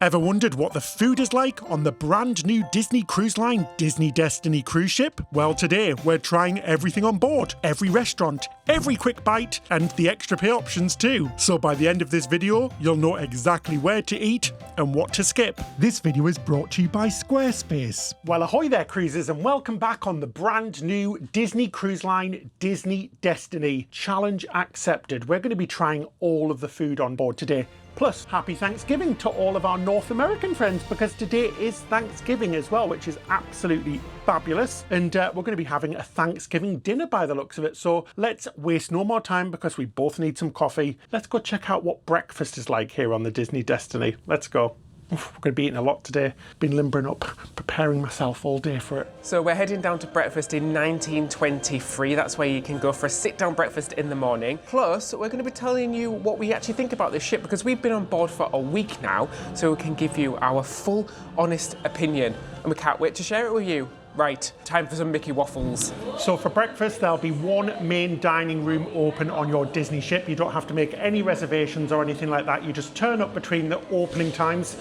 Ever wondered what the food is like on the brand new Disney Cruise Line Disney Destiny cruise ship? Well, today we're trying everything on board, every restaurant, every quick bite, and the extra pay options too. So by the end of this video, you'll know exactly where to eat and what to skip. This video is brought to you by Squarespace. Well, ahoy there cruisers, and welcome back on the brand new Disney Cruise Line Disney Destiny. Challenge accepted. We're going to be trying all of the food on board today. Plus, happy Thanksgiving to all of our North American friends, because today is Thanksgiving as well, which is absolutely fabulous. And we're going to be having a Thanksgiving dinner by the looks of it. So let's waste no more time because we both need some coffee. Let's go check out what breakfast is like here on the Disney Destiny. Let's go. Oof, we're going to be eating a lot today. Been limbering up, preparing myself all day for it. So we're heading down to breakfast in 1923. That's where you can go for a sit-down breakfast in the morning. Plus, we're going to be telling you what we actually think about this ship, because we've been on board for a week now, so we can give you our full, honest opinion. And we can't wait to share it with you. Right, time for some Mickey waffles. So for breakfast, there'll be one main dining room open on your Disney ship. You don't have to make any reservations or anything like that. You just turn up between the opening times.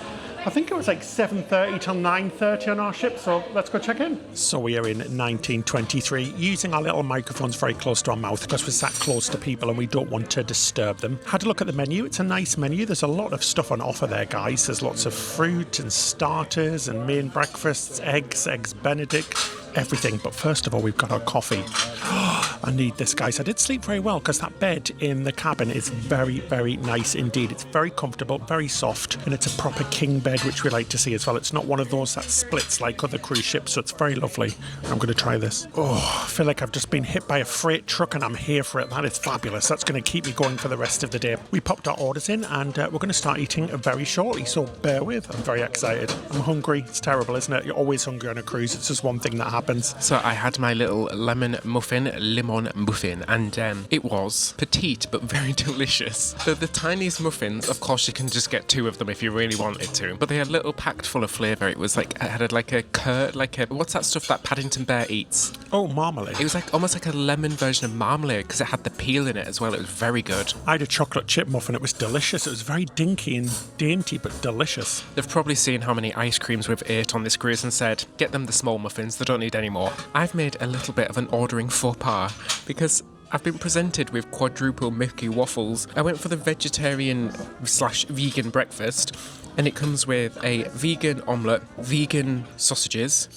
I think it was like 7:30 till 9:30 on our ship, so let's go check in. So we are in 1923, using our little microphones very close to our mouth because we're sat close to people and we don't want to disturb them. Had a look at the menu. It's a nice menu. There's a lot of stuff on offer there, guys. There's lots of fruit and starters and main breakfasts, eggs Benedict, everything. But first of all, we've got our coffee. I need this, guys. I did sleep very well because that bed in the cabin is very, very nice indeed. It's very comfortable, very soft, and it's a proper king bed, which we like to see as well. It's not one of those that splits like other cruise ships, so it's very lovely. I'm going to try this. Oh, I feel like I've just been hit by a freight truck and I'm here for it. That is fabulous. That's going to keep me going for the rest of the day. We popped our orders in and we're going to start eating very shortly, so bear with. I'm very excited. I'm hungry. It's terrible, isn't it? You're always hungry on a cruise. It's just one thing that happens. So I had my little lemon muffin, and it was petite but very delicious. They're the tiniest muffins. Of course, you can just get two of them if you really wanted to, but they had a little packed full of flavour. It was like, it had like a curd, what's that stuff that Paddington Bear eats? Oh, marmalade. It was like almost like a lemon version of marmalade because it had the peel in it as well. It was very good. I had a chocolate chip muffin. It was delicious. It was very dinky and dainty but delicious. They've probably seen how many ice creams we've ate on this cruise and said, get them the small muffins, they don't need any more. I've made a little bit of an ordering faux pas because I've been presented with quadruple Mickey waffles. I went for the vegetarian/vegan breakfast, and it comes with a vegan omelette, vegan sausages,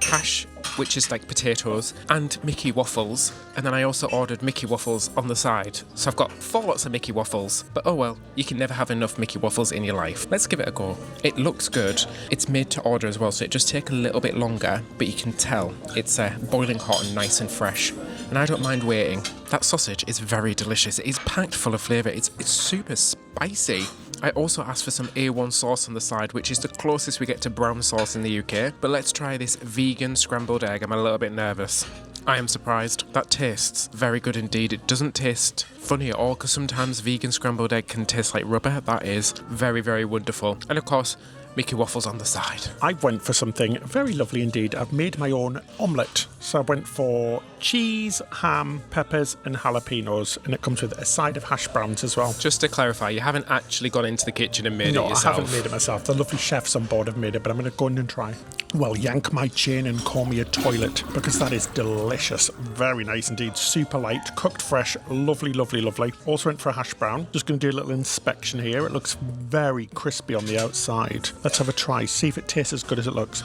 hash, which is like potatoes, and Mickey waffles. And then I also ordered Mickey waffles on the side. So I've got 4 lots of Mickey waffles. But oh well, you can never have enough Mickey waffles in your life. Let's give it a go. It looks good. It's made to order as well, so it just takes a little bit longer, but you can tell it's boiling hot and nice and fresh. And I don't mind waiting. That sausage is very delicious. It is packed full of flavour. It's super spicy. I also asked for some A1 sauce on the side, which is the closest we get to brown sauce in the UK. But let's try this vegan scrambled egg. I'm a little bit nervous. I am surprised. That tastes very good indeed. It doesn't taste funny at all, because sometimes vegan scrambled egg can taste like rubber. That is very, very wonderful. And of course, Mickey waffles on the side. I went for something very lovely indeed. I've made my own omelette. So I went for cheese, ham, peppers and jalapenos, and it comes with a side of hash browns as well. Just to clarify, you haven't actually gone into the kitchen and made it yourself? No, I haven't made it myself. The lovely chefs on board have made it, but I'm going to go in and try. Well, yank my chain and call me a toilet, because that is delicious. Very nice indeed. Super light, cooked fresh, lovely, lovely, lovely. Also went for a hash brown. Just going to do a little inspection here. It looks very crispy on the outside. Let's have a try, see if it tastes as good as it looks.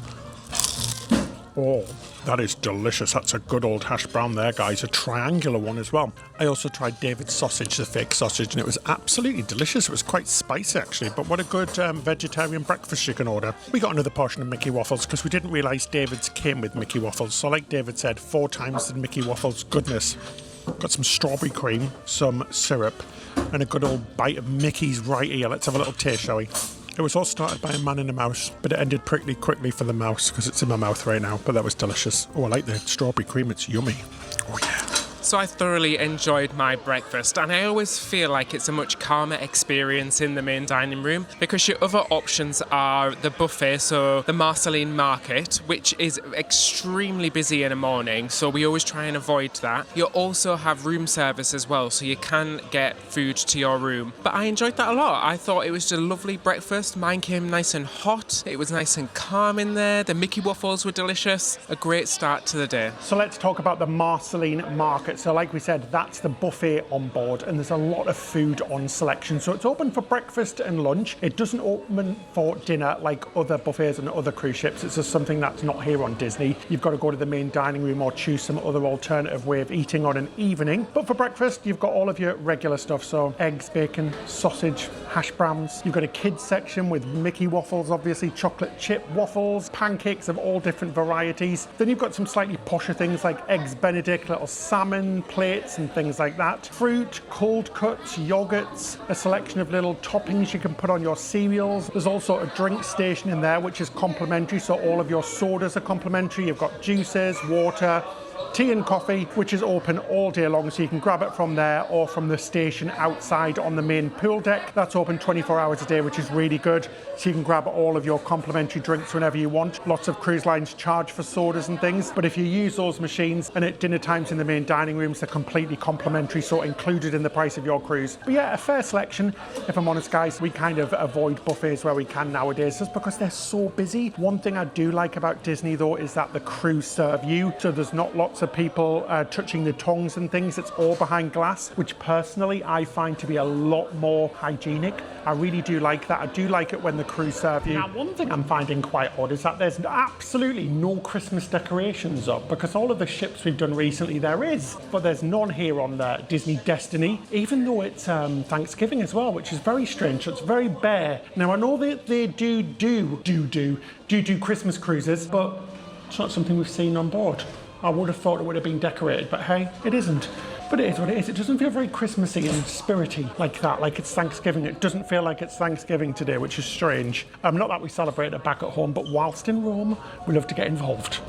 Oh, that is delicious. That's a good old hash brown there, guys. A triangular one as well. I also tried David's sausage, the fake sausage, and it was absolutely delicious. It was quite spicy, actually, but what a good vegetarian breakfast you can order. We got another portion of Mickey waffles because we didn't realise David's came with Mickey waffles. So like David said, 4 times the Mickey waffles. Goodness. Got some strawberry cream, some syrup, and a good old bite of Mickey's right here. Let's have a little taste, shall we? It was all started by a man and a mouse, but it ended pretty quickly for the mouse because it's in my mouth right now, but that was delicious. Oh, I like the strawberry cream. It's yummy. Oh, yeah. So I thoroughly enjoyed my breakfast, and I always feel like it's a much calmer experience in the main dining room because your other options are the buffet, so the Marceline market, which is extremely busy in the morning, so we always try and avoid that. You also have room service as well, so you can get food to your room. But I enjoyed that a lot. I thought it was a lovely breakfast. Mine came nice and hot. It was nice and calm in there. The Mickey waffles were delicious. A great start to the day. So let's talk about the Marceline market. So like we said, that's the buffet on board, and there's a lot of food on selection. So it's open for breakfast and lunch. It doesn't open for dinner like other buffets and other cruise ships. It's just something that's not here on Disney. You've got to go to the main dining room or choose some other alternative way of eating on an evening. But for breakfast, you've got all of your regular stuff. So eggs, bacon, sausage, hash browns. You've got a kids section with Mickey waffles, obviously chocolate chip waffles, pancakes of all different varieties. Then you've got some slightly posher things like eggs Benedict, little salmon plates and things like that. Fruit, cold cuts, yogurts, a selection of little toppings you can put on your cereals. There's also a drink station in there which is complimentary, so all of your sodas are complimentary. You've got juices, water, tea and coffee, which is open all day long, so you can grab it from there or from the station outside on the main pool deck. That's open 24 hours a day, which is really good, so you can grab all of your complimentary drinks whenever you want. Lots of cruise lines charge for sodas and things, but if you use those machines, and at dinner times in the main dining rooms, they're completely complimentary, so included in the price of your cruise. But yeah, a fair selection. If I'm honest, guys, we kind of avoid buffets where we can nowadays just because they're so busy. One thing I do like about Disney though is that the crew serve you, so there's not lots of people touching the tongs and things. It's all behind glass, which personally I find to be a lot more hygienic. I really do like that. I do like it when the crew serve you. Now, one thing I'm finding quite odd is that there's absolutely no Christmas decorations up, because all of the ships we've done recently there is, but there's none here on the Disney Destiny, even though it's Thanksgiving as well, which is very strange. So it's very bare. Now, I know that they do Christmas cruises, but it's not something we've seen on board. I would have thought it would have been decorated, but hey, it isn't. But it is what it is. It doesn't feel very Christmassy and spirity like that, like it's Thanksgiving. It doesn't feel like it's Thanksgiving today, which is strange. Not that we celebrate it back at home, but whilst in Rome, we love to get involved.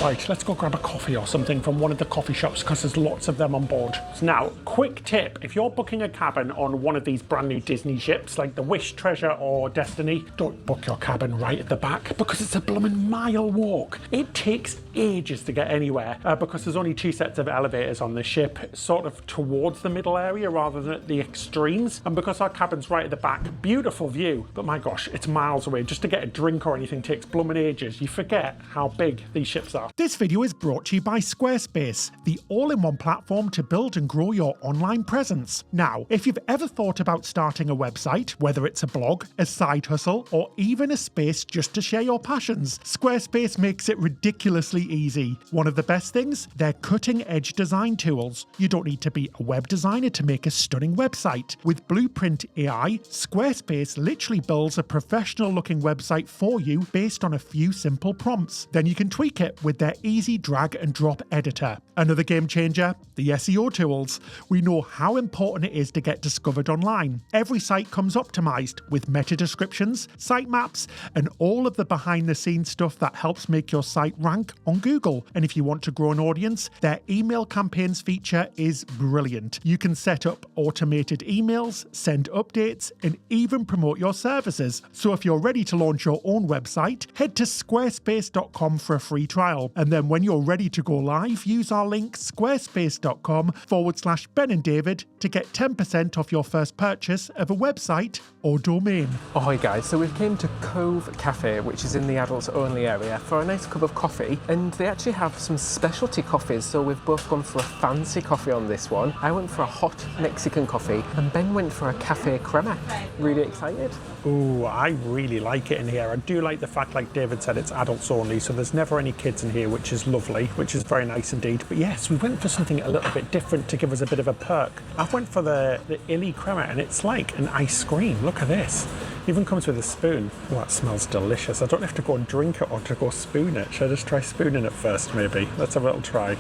Right, let's go grab a coffee or something from one of the coffee shops, because there's lots of them on board. So now, quick tip, if you're booking a cabin on one of these brand new Disney ships, like the Wish, Treasure or Destiny, don't book your cabin right at the back, because it's a blooming mile walk. It takes ages to get anywhere, because there's only 2 sets of elevators on the ship, sort of towards the middle area rather than at the extremes. And because our cabin's right at the back, beautiful view, but my gosh, it's miles away. Just to get a drink or anything takes blooming ages. You forget how big these ships are. This video is brought to you by Squarespace, the all-in-one platform to build and grow your online presence. Now, if you've ever thought about starting a website, whether it's a blog, a side hustle, or even a space just to share your passions, Squarespace makes it ridiculously easy. One of the best things? Their cutting-edge design tools. You don't need to be a web designer to make a stunning website. With Blueprint AI, Squarespace literally builds a professional-looking website for you based on a few simple prompts. Then you can tweak it with their easy drag and drop editor. Another game changer? The SEO tools. We know how important it is to get discovered online. Every site comes optimized with meta descriptions, site maps, and all of the behind-the-scenes stuff that helps make your site rank on Google. And if you want to grow an audience, their email campaigns feature is brilliant. You can set up automated emails, send updates, and even promote your services. So if you're ready to launch your own website, head to squarespace.com for a free trial. And then when you're ready to go live, use our link squarespace.com/Ben and David to get 10% off your first purchase of a website or domain. Ahoy guys, so we've came to Cove Cafe, which is in the adults only area, for a nice cup of coffee, and they actually have some specialty coffees, so we've both gone for a fancy coffee on this one. I went for a hot Mexican coffee and Ben went for a cafe crema. Really excited. Ooh, I really like it in here. I do like the fact, like David said, it's adults only, so there's never any kids in here, which is lovely, which is very nice indeed. But yes, we went for something a little bit different to give us a bit of a perk. I went for the illy crema, and it's like an ice cream. Look at this. Even comes with a spoon. Oh, that smells delicious. I don't have to go and drink it or to go spoon it. Should I just try spooning it first, maybe? Let's have a little try.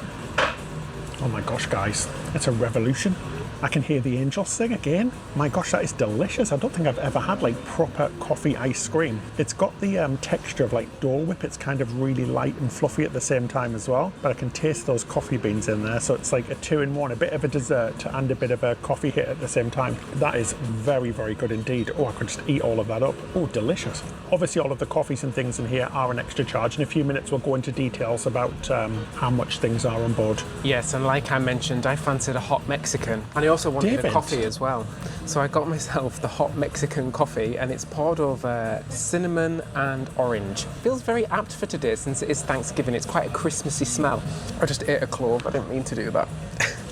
Oh my gosh, guys, it's a revolution. I can hear the angels sing again. My gosh, that is delicious. I don't think I've ever had like proper coffee ice cream. It's got the texture of like Dole Whip. It's kind of really light and fluffy at the same time as well. But I can taste those coffee beans in there. So it's like a 2-in-1, a bit of a dessert and a bit of a coffee hit at the same time. That is very, very good indeed. Oh, I could just eat all of that up. Oh, delicious. Obviously, all of the coffees and things in here are an extra charge. In a few minutes, we'll go into details about how much things are on board. Yes, and like I mentioned, I fancied a hot Mexican. And I also wanted a coffee as well. So I got myself the hot Mexican coffee, and it's poured over cinnamon and orange. Feels very apt for today since it is Thanksgiving. It's quite a Christmassy smell. I just ate a clove. I didn't mean to do that.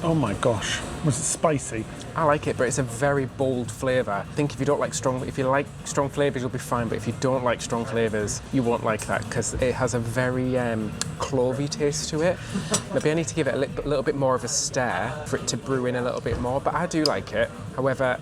Oh my gosh, was it spicy? I like it, but it's a very bold flavour. I think if you like strong flavours, you'll be fine. But if you don't like strong flavours, you won't like that because it has a very clovey taste to it. Maybe I need to give it a little bit more of a stir for it to brew in a little bit more. But I do like it. However,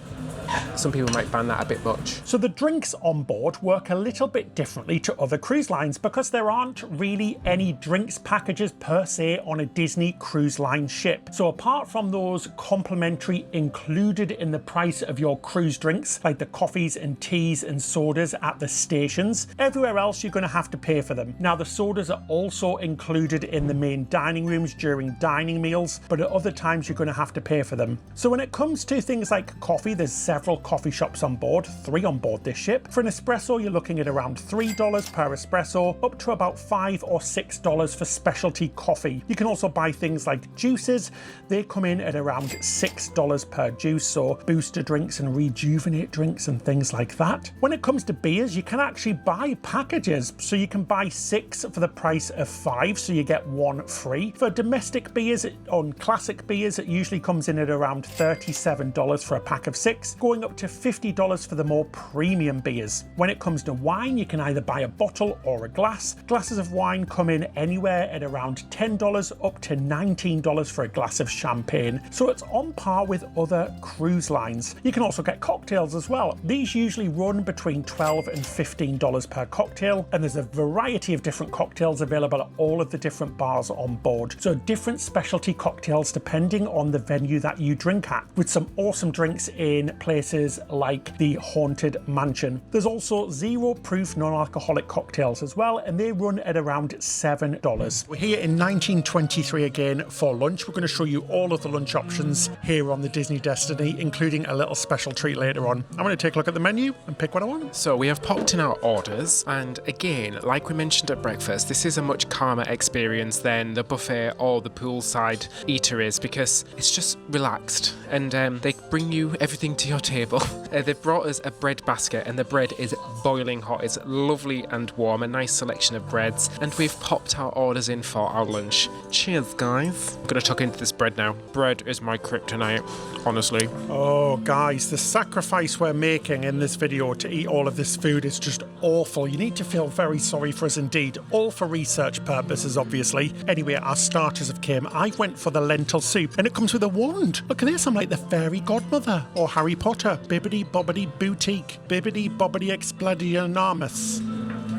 some people might find that a bit much. So the drinks on board work a little bit differently to other cruise lines because there aren't really any drinks packages per se on a Disney Cruise Line ship. So apart from those complimentary included in the price of your cruise drinks, like the coffees and teas and sodas at the stations, everywhere else you're going to have to pay for them. Now the sodas are also included in the main dining rooms during dining meals, but at other times you're going to have to pay for them. So when it comes to things like coffee, there's several coffee shops on board, 3 on board this ship. For an espresso, you're looking at around $3 per espresso, up to about $5 or $6 for specialty coffee. You can also buy things like juices. They come in at around $6 per juice, so booster drinks and rejuvenate drinks and things like that. When it comes to beers, you can actually buy packages, so you can buy 6 for the price of 5, so you get 1 free. For domestic beers, on classic beers, it usually comes in at around $37 for a pack of 6, going up to $50 for the more premium beers. When it comes to wine, you can either buy a bottle or a glass. Glasses of wine come in anywhere at around $10 up to $19 for a glass of champagne, so it's on par with other cruise lines. You can also get cocktails as well. These usually run between $12 and $15 per cocktail, and there's a variety of different cocktails available at all of the different bars on board. So different specialty cocktails depending on the venue that you drink at, with some awesome drinks in places like the Haunted Mansion. There's also 0-proof non-alcoholic cocktails as well, and they run at around $7. We're here in 1923 again for lunch. We're going to show you all of the lunch options here on the Disney Destiny, including a little special treat later on. I'm going to take a look at the menu and pick what I want. So we have popped in our orders, and again, like we mentioned at breakfast, this is a much calmer experience than the buffet or the poolside eateries because it's just relaxed, and they bring you everything to your table. They've brought us a bread basket, and the bread is boiling hot. It's lovely and warm, a nice selection of breads, and we've popped our orders in for our lunch. Cheers, guys. I'm gonna tuck into this bread now. Bread is my kryptonite, honestly. Oh, guys, the sacrifice we're making in this video to eat all of this food is just awful. You need to feel very sorry for us indeed, all for research purposes, obviously. Anyway, our starters have came. I went for the lentil soup, and it comes with a wand. Look at this, I'm like the fairy godmother, or Harry Potter. Bibbidi bobbidi boutique, bibbidi bobbidi expelliarmus.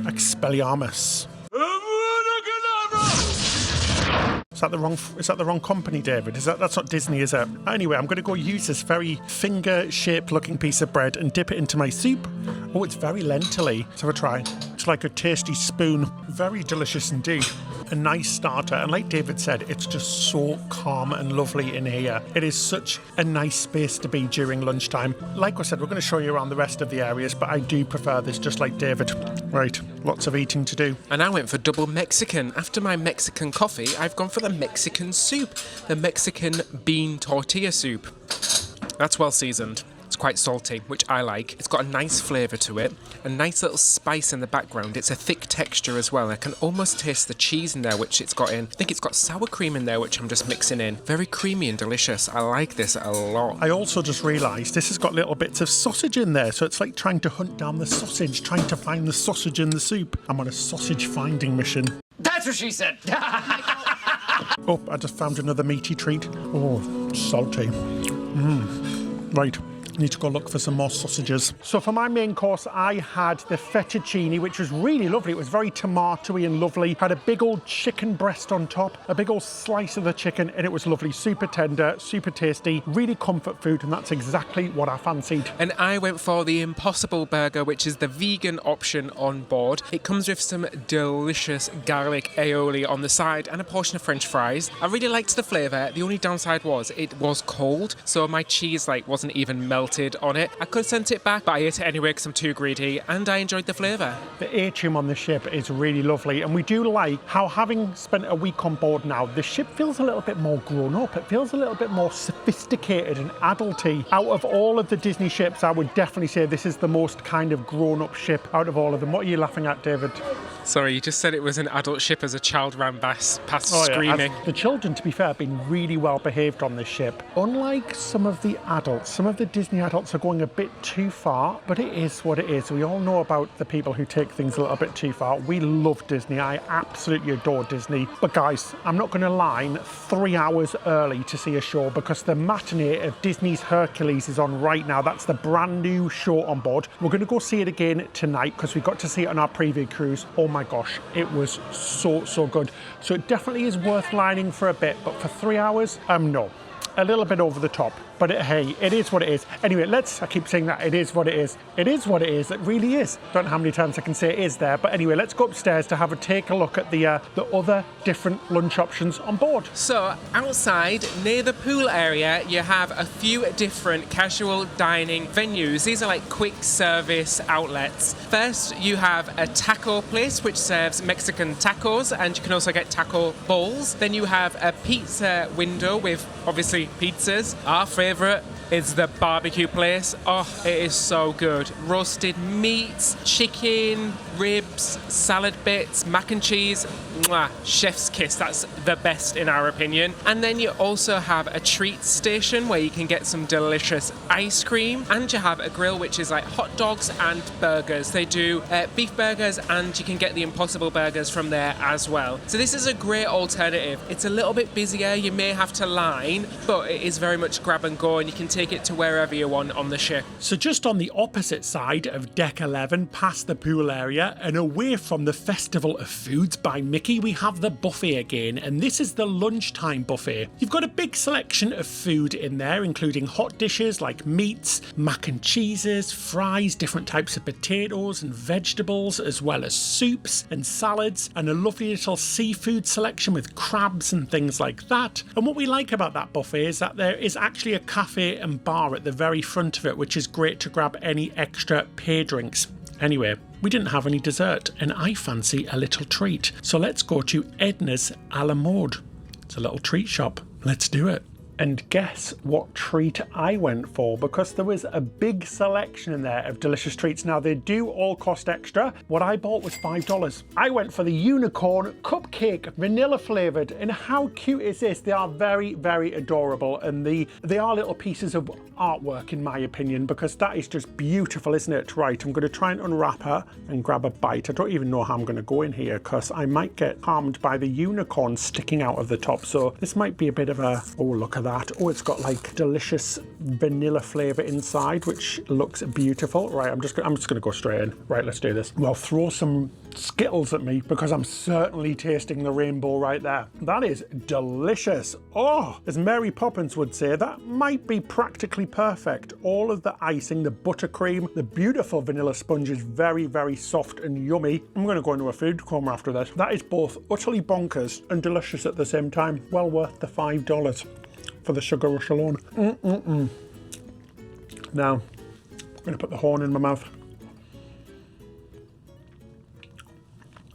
Expelliarmus. Is that the wrong company, David? That's not Disney, is it? Anyway, I'm going to go use this very finger-shaped looking piece of bread and dip it into my soup. Oh, it's very lentil-y. Let's have a try. It's like a tasty spoon. Very delicious indeed. A nice starter, and like David said, it's just so calm and lovely in here. It is such a nice space to be during lunchtime. Like I said, we're going to show you around the rest of the areas, but I do prefer this, just like David. Right, lots of eating to do. And I went for double Mexican. After my Mexican coffee, I've gone for the Mexican soup, the Mexican bean tortilla soup. That's well seasoned. It's quite salty, which I like. It's got a nice flavour to it, a nice little spice in the background. It's a thick texture as well. I can almost taste the cheese in there, which it's got in. I think it's got sour cream in there, which I'm just mixing in. Very creamy and delicious. I like this a lot. I also just realised this has got little bits of sausage in there, so it's like trying to hunt down the sausage, trying to find the sausage in the soup. I'm on a sausage finding mission. That's what she said. Oh, I just found another meaty treat. Oh, salty. Right. Need to go look for some more sausages. So for my main course, I had the fettuccine, which was really lovely. It was very tomatoey and lovely. Had a big old chicken breast on top, a big old slice of the chicken, and it was lovely. Super tender, super tasty, really comfort food, and that's exactly what I fancied. And I went for the Impossible Burger, which is the vegan option on board. It comes with some delicious garlic aioli on the side and a portion of French fries. I really liked the flavour. The only downside was it was cold, so my cheese wasn't even melted on it. I could have sent it back, but I ate it anyway because I'm too greedy, and I enjoyed the flavour. The atrium on the ship is really lovely, and we do like how, having spent a week on board now, the ship feels a little bit more grown up. It feels a little bit more sophisticated and adulty. Out of all of the Disney ships, I would definitely say this is the most kind of grown-up ship out of all of them. What are you laughing at, David? Sorry, you just said it was an adult ship as a child ran past screaming. The children, to be fair, have been really well behaved on this ship. Unlike some of the adults, some of the Disney adults are going a bit too far, but it is what it is. We all know about the people who take things a little bit too far. We love Disney. I absolutely adore Disney. But guys, I'm not going to line 3 hours early to see a show because the matinee of Disney's Hercules is on right now. That's the brand new show on board. We're going to go see it again tonight because we got to see it on our preview cruise. Oh my gosh, it was so good. So it definitely is worth lining for a bit, but for 3 hours, no. A little bit over the top, but hey, it is what it is. Anyway, I keep saying that, it is what it is. It is what it is, it really is. Don't know how many times I can say it is there, but anyway, let's go upstairs to take a look at the other different lunch options on board. So, outside, near the pool area, you have a few different casual dining venues. These are like quick service outlets. First, you have a taco place, which serves Mexican tacos, and you can also get taco bowls. Then you have a pizza window with, obviously, pizzas. Our favourite is the barbecue place. Oh, it is so good. Roasted meats, chicken, ribs, salad bits, mac and cheese. Mwah, chef's kiss. That's the best in our opinion. And then you also have a treat station where you can get some delicious ice cream, and you have a grill which is like hot dogs and burgers. They do beef burgers, and you can get the Impossible Burgers from there as well. So this is a great alternative. It's a little bit busier, you may have to line, but it is very much grab and go, and you can take it to wherever you want on the ship. So just on the opposite side of Deck 11, past the pool area and away from the Festival of Foods by Mickey, we have the buffet again, and this is the lunchtime buffet. You've got a big selection of food in there, including hot dishes like meats, mac and cheeses, fries, different types of potatoes and vegetables, as well as soups and salads, and a lovely little seafood selection with crabs and things like that. And what we like about that buffet is that there is actually a cafe and bar at the very front of it, which is great to grab any extra pay drinks. Anyway, we didn't have any dessert, and I fancy a little treat. So let's go to Edna's Alamoade. It's a little treat shop. Let's do it. And guess what treat I went for, because there was a big selection in there of delicious treats. Now, they do all cost extra. What I bought was $5. I went for the unicorn cupcake, vanilla flavoured. And how cute is this? They are very, very adorable. And they are little pieces of artwork, in my opinion, because that is just beautiful, isn't it? Right, I'm going to try and unwrap her and grab a bite. I don't even know how I'm going to go in here because I might get harmed by the unicorn sticking out of the top. So this might be a bit of a, oh, look at that. Oh, it's got like delicious vanilla flavour inside, which looks beautiful. Right, I'm just going to go straight in. Right, let's do this. Well, throw some Skittles at me because I'm certainly tasting the rainbow right there. That is delicious. Oh, as Mary Poppins would say, that might be practically perfect. All of the icing, the buttercream, the beautiful vanilla sponge is very, very soft and yummy. I'm going to go into a food coma after this. That is both utterly bonkers and delicious at the same time. Well worth the $5 for the sugar rush alone. Now, I'm going to put the horn in my mouth.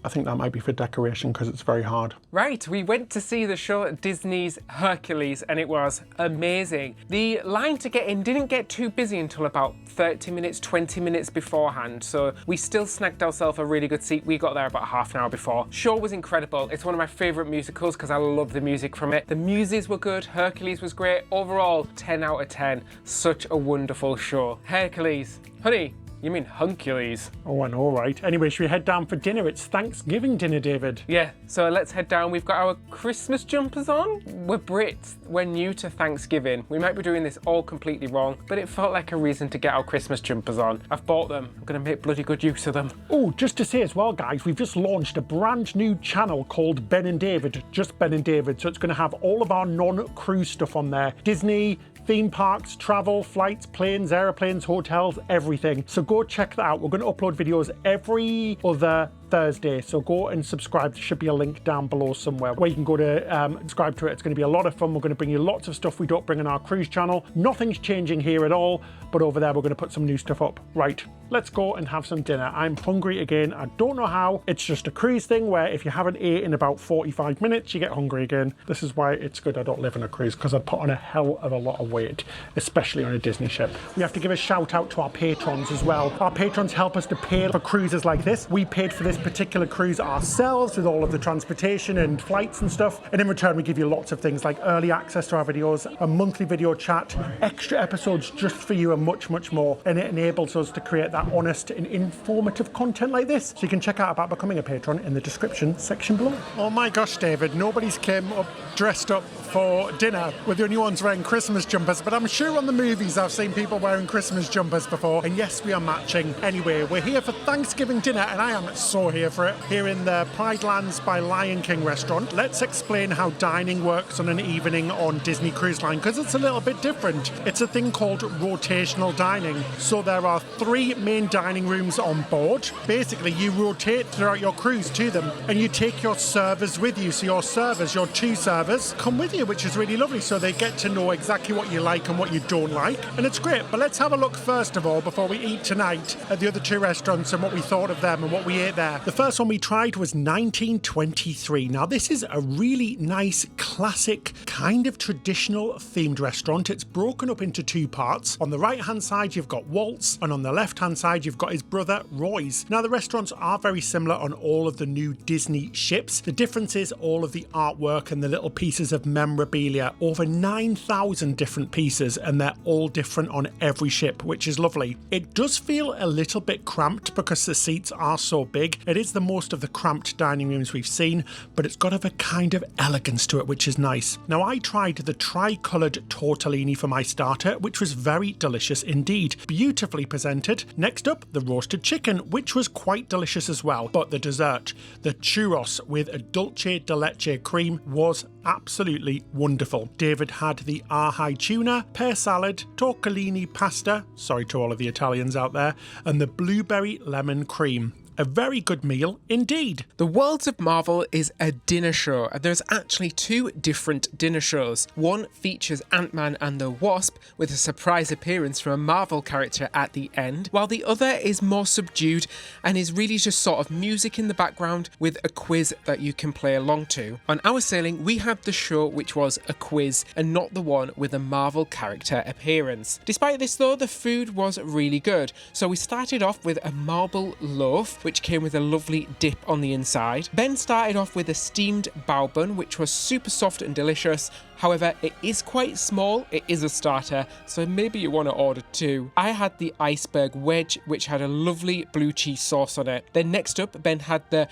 I think that might be for decoration because it's very hard. Right, we went to see the show at Disney's Hercules and it was amazing. The line to get in didn't get too busy until about 30 minutes, 20 minutes beforehand, so we still snagged ourselves a really good seat. We got there about half an hour before. Show was incredible. It's one of my favourite musicals because I love the music from it. The muses were good, Hercules was great. Overall, 10 out of 10. Such a wonderful show. Hercules, honey, You mean Huncules. Oh, I know, right? Anyway, should we head down for dinner? It's Thanksgiving dinner, David. Yeah, so let's head down. We've got our Christmas jumpers on. We're Brits. We're new to Thanksgiving. We might be doing this all completely wrong, but it felt like a reason to get our Christmas jumpers on. I've bought them. I'm going to make bloody good use of them. Oh, just to say as well, guys, we've just launched a brand new channel called Ben and David, just Ben and David. So it's going to have all of our non-cruise stuff on there. Disney, theme parks, travel, flights, planes, airplanes, hotels, everything. So go check that out. We're going to upload videos every other Thursday, so go and subscribe. There should be a link down below somewhere where you can go to subscribe to it. It's going to be a lot of fun. We're going to bring you lots of stuff we don't bring on our cruise channel. Nothing's changing here at all, but over there we're going to put some new stuff up. Right, let's go and have some dinner. I'm hungry again. I don't know how. It's just a cruise thing where if you haven't ate in about 45 minutes, you get hungry again. This is why it's good I don't live on a cruise, because I'd put on a hell of a lot of weight, especially on a Disney ship. We have to give a shout out to our patrons as well. Our patrons help us to pay for cruises like this. We paid for this particular cruise ourselves with all of the transportation and flights and stuff, and in return we give you lots of things like early access to our videos, a monthly video chat, extra episodes just for you, and much more. And it enables us to create that honest and informative content like this. So you can check out about becoming a patron in the description section below. Oh my gosh, David, nobody's came up dressed up for dinner. We're the only ones wearing Christmas jumpers, but I'm sure on the movies I've seen people wearing Christmas jumpers before, and yes, we are matching. Anyway, we're here for Thanksgiving dinner, and I am so here for it, here in the Pride Lands by Lion King restaurant. Let's explain how dining works on an evening on Disney Cruise Line, because it's a little bit different. It's a thing called rotational dining. So there are 3 main dining rooms on board. Basically, you rotate throughout your cruise to them, and you take your servers with you. So your servers, your 2 servers, come with you, which is really lovely. So they get to know exactly what you like and what you don't like, and it's great. But let's have a look first of all, before we eat tonight, at the other 2 restaurants and what we thought of them and what we ate there. The first one we tried was 1923. Now this is a really nice, classic, kind of traditional themed restaurant. It's broken up into 2 parts. On the right hand side you've got Walt's, and on the left hand side you've got his brother Roy's. Now the restaurants are very similar on all of the new Disney ships. The difference is all of the artwork and the little pieces of memorabilia. Over 9,000 different pieces, and they're all different on every ship, which is lovely. It does feel a little bit cramped because the seats are so big. It is the most of the cramped dining rooms we've seen, but it's got a kind of elegance to it, which is nice. Now I tried the tri-coloured tortellini for my starter, which was very delicious indeed. Beautifully presented. Next up, the roasted chicken, which was quite delicious as well. But the dessert, the churros with a dulce de leche cream, was absolutely wonderful. David had the ahi tuna, pear salad, tortellini pasta, sorry to all of the Italians out there, and the blueberry lemon cream. A very good meal indeed. The Worlds of Marvel is a dinner show, and there's actually 2 different dinner shows. One features Ant-Man and the Wasp with a surprise appearance from a Marvel character at the end, while the other is more subdued and is really just sort of music in the background with a quiz that you can play along to. On our sailing, we had the show which was a quiz and not the one with a Marvel character appearance. Despite this though, the food was really good. So we started off with a marble loaf, which came with a lovely dip on the inside. Ben started off with a steamed bao bun, which was super soft and delicious. However, it is quite small, it is a starter, so maybe you want to order 2. I had the iceberg wedge, which had a lovely blue cheese sauce on it. Then next up, Ben had the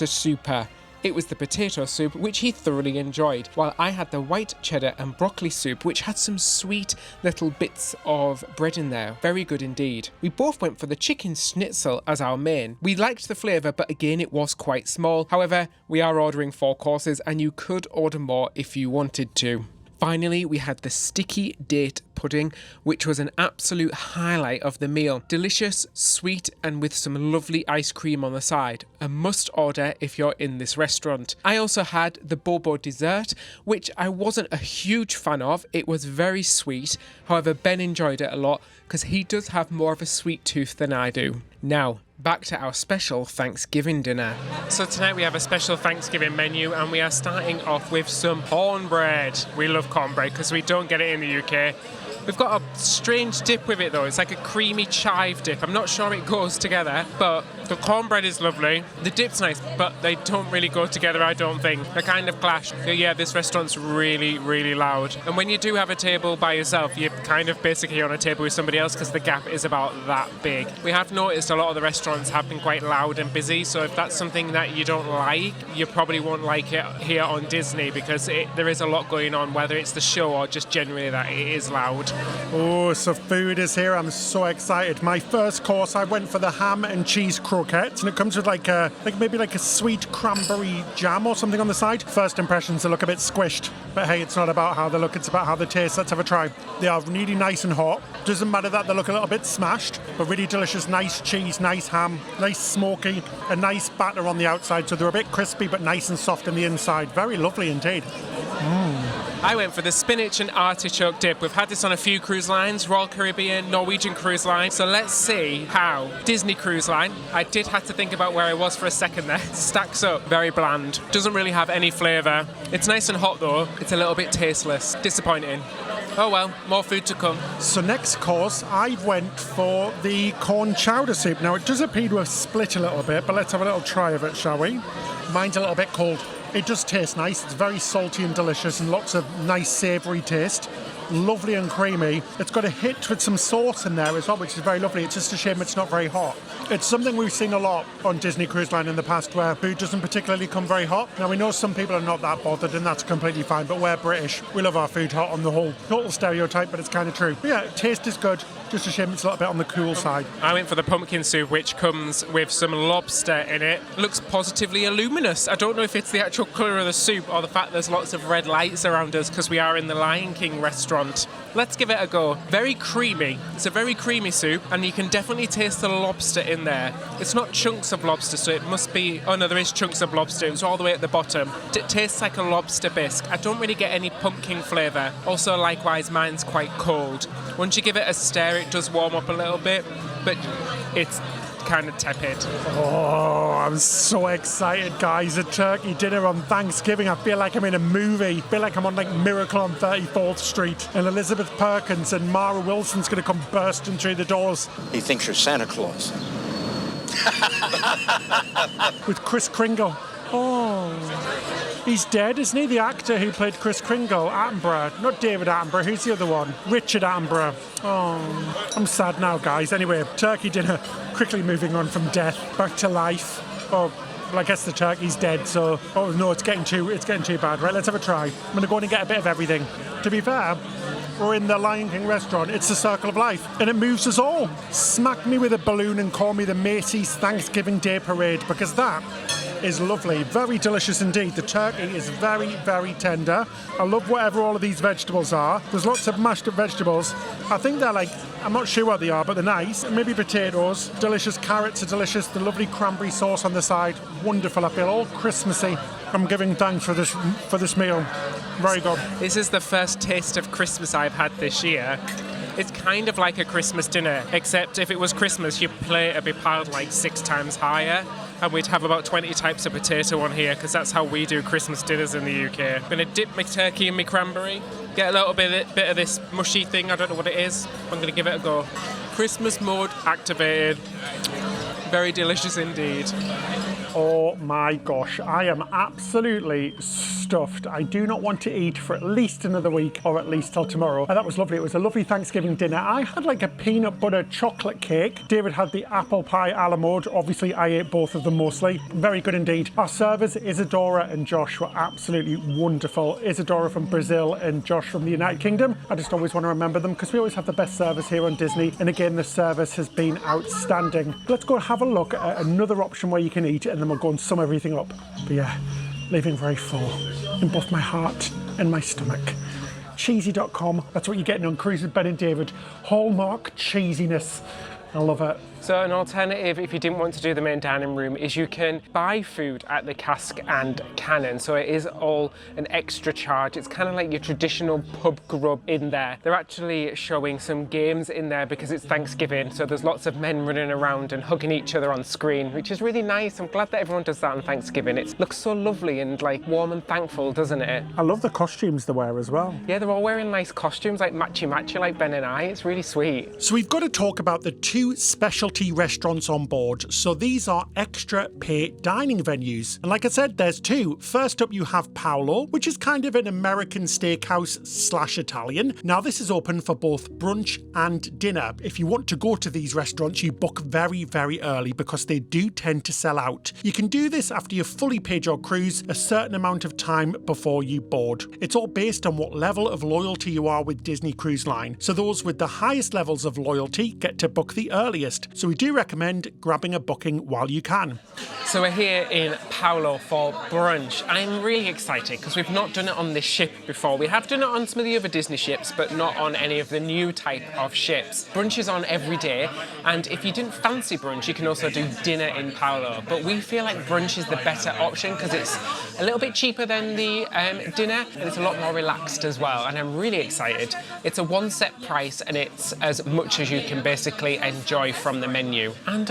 super. It was the potato soup, which he thoroughly enjoyed, while I had the white cheddar and broccoli soup, which had some sweet little bits of bread in there. Very good indeed. We both went for the chicken schnitzel as our main. We liked the flavour, but again, it was quite small. However, we are ordering 4 courses, and you could order more if you wanted to. Finally, we had the sticky date pudding, which was an absolute highlight of the meal. Delicious, sweet, and with some lovely ice cream on the side. A must order if you're in this restaurant. I also had the bobo dessert, which I wasn't a huge fan of. It was very sweet. However, Ben enjoyed it a lot because he does have more of a sweet tooth than I do. Now, back to our special Thanksgiving dinner. So tonight we have a special Thanksgiving menu, and we are starting off with some cornbread. We love cornbread because we don't get it in the UK. We've got a strange dip with it though. It's like a creamy chive dip. I'm not sure it goes together, but the cornbread is lovely. The dip's nice, but they don't really go together, I don't think. They kind of clash. Yeah, this restaurant's really, really loud. And when you do have a table by yourself, you kind of basically on a table with somebody else because the gap is about that big. We have noticed a lot of the restaurants have been quite loud and busy, so if that's something that you don't like, you probably won't like it here on Disney because there is a lot going on, whether it's the show or just generally that it is loud. Oh, so food is here. I'm so excited. My first course, I went for the ham and cheese croquettes, and it comes with maybe a sweet cranberry jam or something on the side. First impressions, they look a bit squished, but hey, it's not about how they look, it's about how they taste. Let's have a try. They are really nice and hot. Doesn't matter that they look a little bit smashed, but really delicious. Nice cheese, nice ham, nice smoky, a nice batter on the outside, so they're a bit crispy but nice and soft on the inside. Very lovely indeed. I went for the spinach and artichoke dip. We've had this on a few cruise lines, Royal Caribbean, Norwegian Cruise Line. So let's see how Disney Cruise Line, I did have to think about where I was for a second there, stacks up. Very bland. Doesn't really have any flavour. It's nice and hot though. It's a little bit tasteless. Disappointing. Oh well, more food to come. So next course, I went for the corn chowder soup. Now it does appear to have split a little bit, but let's have a little try of it, shall we? Mine's a little bit cold. It does taste nice. It's very salty and delicious and lots of nice savoury taste. Lovely and creamy. It's got a hit with some sauce in there as well, which is very lovely. It's just a shame it's not very hot. It's something we've seen a lot on Disney Cruise Line in the past where food doesn't particularly come very hot. Now we know some people are not that bothered and that's completely fine, but we're British. We love our food hot on the whole. Total stereotype, but it's kind of true. But yeah, taste is good. Just a shame it's a little bit on the cool side. I went for the pumpkin soup, which comes with some lobster in it. Looks positively luminous. I don't know if it's the actual colour of the soup or the fact there's lots of red lights around us because we are in the Lion King restaurant. Let's give it a go. Very creamy. It's a very creamy soup, and you can definitely taste the lobster in there. It's not chunks of lobster, so it must be... Oh no, there is chunks of lobster. It's all the way at the bottom. It tastes like a lobster bisque. I don't really get any pumpkin flavour. Also, likewise, mine's quite cold. Once you give it a stir, it does warm up a little bit, but it's kind of tepid. Oh, I'm so excited, guys. A turkey dinner on Thanksgiving. I feel like I'm in a movie. I feel like I'm on Miracle on 34th Street, and Elizabeth Perkins and Mara Wilson's going to come bursting through the doors. He thinks you're Santa Claus. With Kris Kringle. Oh, he's dead, isn't he? The actor who played Kris Kringle, Attenborough. Not David Attenborough, who's the other one? Richard Attenborough. Oh, I'm sad now, guys. Anyway, turkey dinner, quickly moving on from death back to life. Oh, well, I guess the turkey's dead, so... Oh, no, it's getting too bad. Right, let's have a try. I'm going to go in and get a bit of everything. To be fair, we're in the Lion King restaurant. It's the circle of life, and it moves us all. Smack me with a balloon and call me the Macy's Thanksgiving Day Parade, because that is lovely. Very delicious indeed. The turkey is very, very tender. I love whatever all of these vegetables are. There's lots of mashed up vegetables. I think they're I'm not sure what they are, but they're nice. Maybe potatoes. Delicious. Carrots are delicious. The lovely cranberry sauce on the side. Wonderful. I feel all Christmassy. I'm giving thanks for this meal. Very good. This is the first taste of Christmas I've had this year. It's kind of like a Christmas dinner, except if it was Christmas, your plate would be piled 6 times higher, and we'd have about 20 types of potato on here, because that's how we do Christmas dinners in the UK. I'm going to dip my turkey in my cranberry, get a little bit of this mushy thing, I don't know what it is. I'm going to give it a go. Christmas mode activated. Very delicious indeed. Oh my gosh, I am absolutely stuffed. I do not want to eat for at least another week, or at least till tomorrow. And that was lovely. It was a lovely Thanksgiving dinner. I had a peanut butter chocolate cake. David had the apple pie Alamoade. Obviously, I ate both of them mostly. Very good indeed. Our servers, Isadora and Josh, were absolutely wonderful. Isadora from Brazil and Josh from the United Kingdom. I just always want to remember them because we always have the best service here on Disney. And again, the service has been outstanding. Let's go have a look at another option where you can eat, and then we'll go and sum everything up. But yeah, leaving very full in both my heart and my stomach. Cheesy.com, that's what you're getting on Cruise with Ben and David. Hallmark cheesiness. I love it. So an alternative, if you didn't want to do the main dining room, is you can buy food at the Cask and Cannon. So it is all an extra charge. It's kind of like your traditional pub grub in there. They're actually showing some games in there because it's Thanksgiving. So there's lots of men running around and hugging each other on screen, which is really nice. I'm glad that everyone does that on Thanksgiving. It looks so lovely and warm and thankful, doesn't it? I love the costumes they wear as well. Yeah, they're all wearing nice costumes, like matchy-matchy, like Ben and I. It's really sweet. So we've got to talk about the 2 special royalty restaurants on board, so these are extra pay dining venues. And like I said, there's two. First up you have Palo, which is kind of an American steakhouse / Italian. Now this is open for both brunch and dinner. If you want to go to these restaurants, you book very, very early because they do tend to sell out. You can do this after you've fully paid your cruise a certain amount of time before you board. It's all based on what level of loyalty you are with Disney Cruise Line. So those with the highest levels of loyalty get to book the earliest. So we do recommend grabbing a booking while you can. So we're here in Palo for brunch. I'm really excited because we've not done it on this ship before. We have done it on some of the other Disney ships, but not on any of the new type of ships. Brunch is on every day, and if you didn't fancy brunch, you can also do dinner in Palo. But we feel like brunch is the better option because it's a little bit cheaper than the dinner, and it's a lot more relaxed as well. And I'm really excited. It's a one set price, and it's as much as you can basically enjoy from the menu. And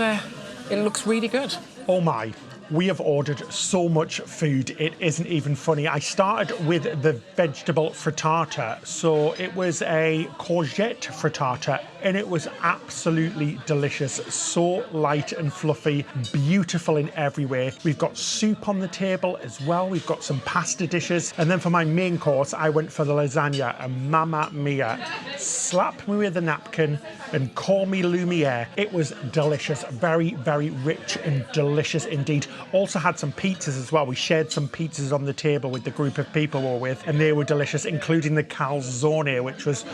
it looks really good. Oh my. We have ordered so much food, it isn't even funny. I started with the vegetable frittata. So it was a courgette frittata and it was absolutely delicious. So light and fluffy, beautiful in every way. We've got soup on the table as well. We've got some pasta dishes. And then for my main course, I went for the lasagna, and mamma mia. Slap me with a napkin and call me Lumiere. It was delicious, very, very rich and delicious indeed. Also had some pizzas as well. We shared some pizzas on the table with the group of people we were with, and they were delicious, including the calzone, which was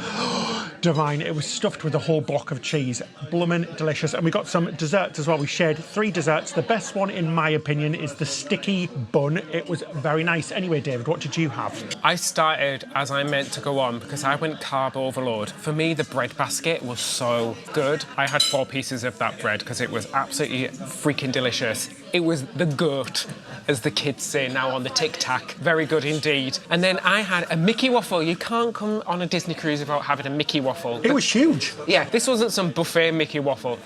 divine. It was stuffed with a whole block of cheese. Bloomin' delicious. And we got some desserts as well. We shared 3 desserts. The best one, in my opinion, is the sticky bun. It was very nice. Anyway, David, what did you have? I started as I meant to go on because I went carb overload. For me, the bread basket was so good. I had 4 pieces of that bread because it was absolutely freaking delicious. It was the goat, as the kids say now on the tic-tac. Very good indeed. And then I had a Mickey waffle. You can't come on a Disney cruise without having a Mickey waffle. It was huge. Yeah, this wasn't some buffet Mickey waffle.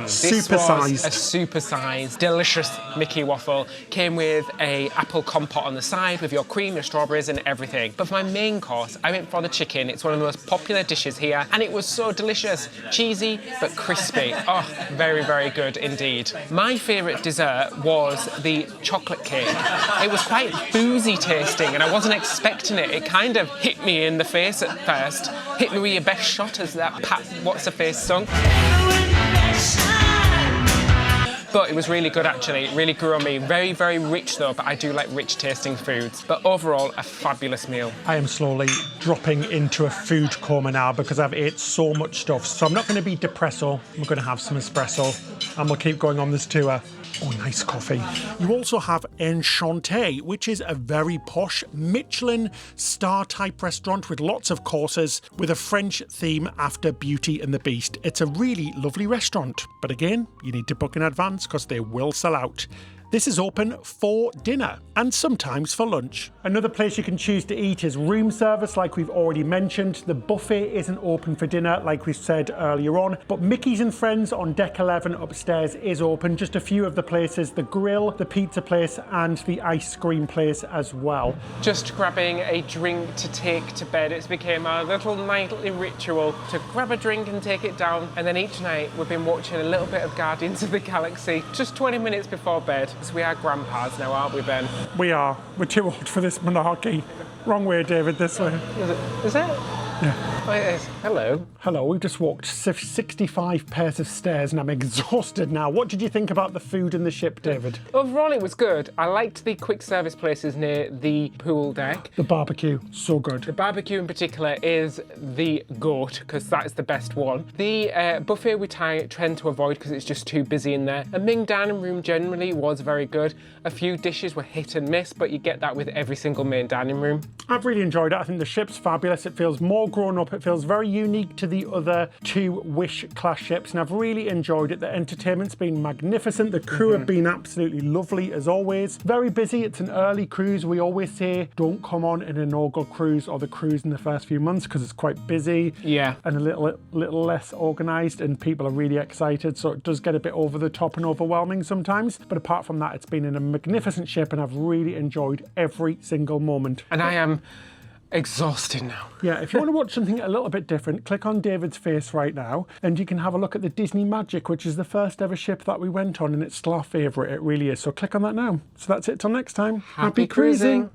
Super-sized. A super-sized, delicious Mickey waffle. Came with a apple compote on the side with your cream, your strawberries and everything. But for my main course, I went for the chicken. It's one of the most popular dishes here, and it was so delicious. Cheesy, but crispy. Oh, very, very good indeed. My favourite dessert was the chocolate cake. It was quite boozy tasting, and I wasn't expecting it. It kind of hit me in the face at first. Hit me with your best shot, as that Pat What's-Her-Face song. But it was really good actually, it really grew on me. Very, very rich though, but I do like rich tasting foods. But overall, a fabulous meal. I am slowly dropping into a food coma now because I've ate so much stuff. So I'm not going to be depresso, I'm going to have some espresso and we'll keep going on this tour. Oh, nice coffee. You also have Enchanté, which is a very posh Michelin star type restaurant with lots of courses with a French theme after Beauty and the Beast. It's a really lovely restaurant, but again, you need to book in advance because they will sell out. This is open for dinner and sometimes for lunch. Another place you can choose to eat is room service, like we've already mentioned. The buffet isn't open for dinner, like we said earlier on, but Mickey's and Friends on deck 11 upstairs is open. Just a few of the places, the grill, the pizza place, and the ice cream place as well. Just grabbing a drink to take to bed. It's became our little nightly ritual to grab a drink and take it down. And then each night we've been watching a little bit of Guardians of the Galaxy, just 20 minutes before bed. So we are grandpas now, aren't we, Ben? We are. We're too old for this monarchy. Wrong way, David, this way. Is it? Yeah. Oh, it is. Hello. Hello, we've just walked 65 pairs of stairs and I'm exhausted now. What did you think about the food in the ship, David? Overall, it was good. I liked the quick service places near the pool deck. The barbecue, so good. The barbecue in particular is the goat, because that is the best one. The buffet we tend to avoid because it's just too busy in there. A Ming dining room generally was very good. A few dishes were hit and miss, but you get that with every single main dining room. I've really enjoyed it. I think the ship's fabulous. It feels more grown up. It feels very unique to the other 2 Wish class ships, and I've really enjoyed it. The entertainment's been magnificent. The crew have been absolutely lovely as always. Very busy. It's an early cruise. We always say don't come on an inaugural cruise or the cruise in the first few months because it's quite busy. Yeah. And a little less organised, and people are really excited, so it does get a bit over the top and overwhelming sometimes. But apart from that, it's been a magnificent ship and I've really enjoyed every single moment. And I am exhausted now. Yeah, if you want to watch something a little bit different, click on David's face right now and you can have a look at the Disney Magic, which is the first ever ship that we went on, and it's still our favourite. It really is. So click on that now. So that's it till next time. Happy cruising.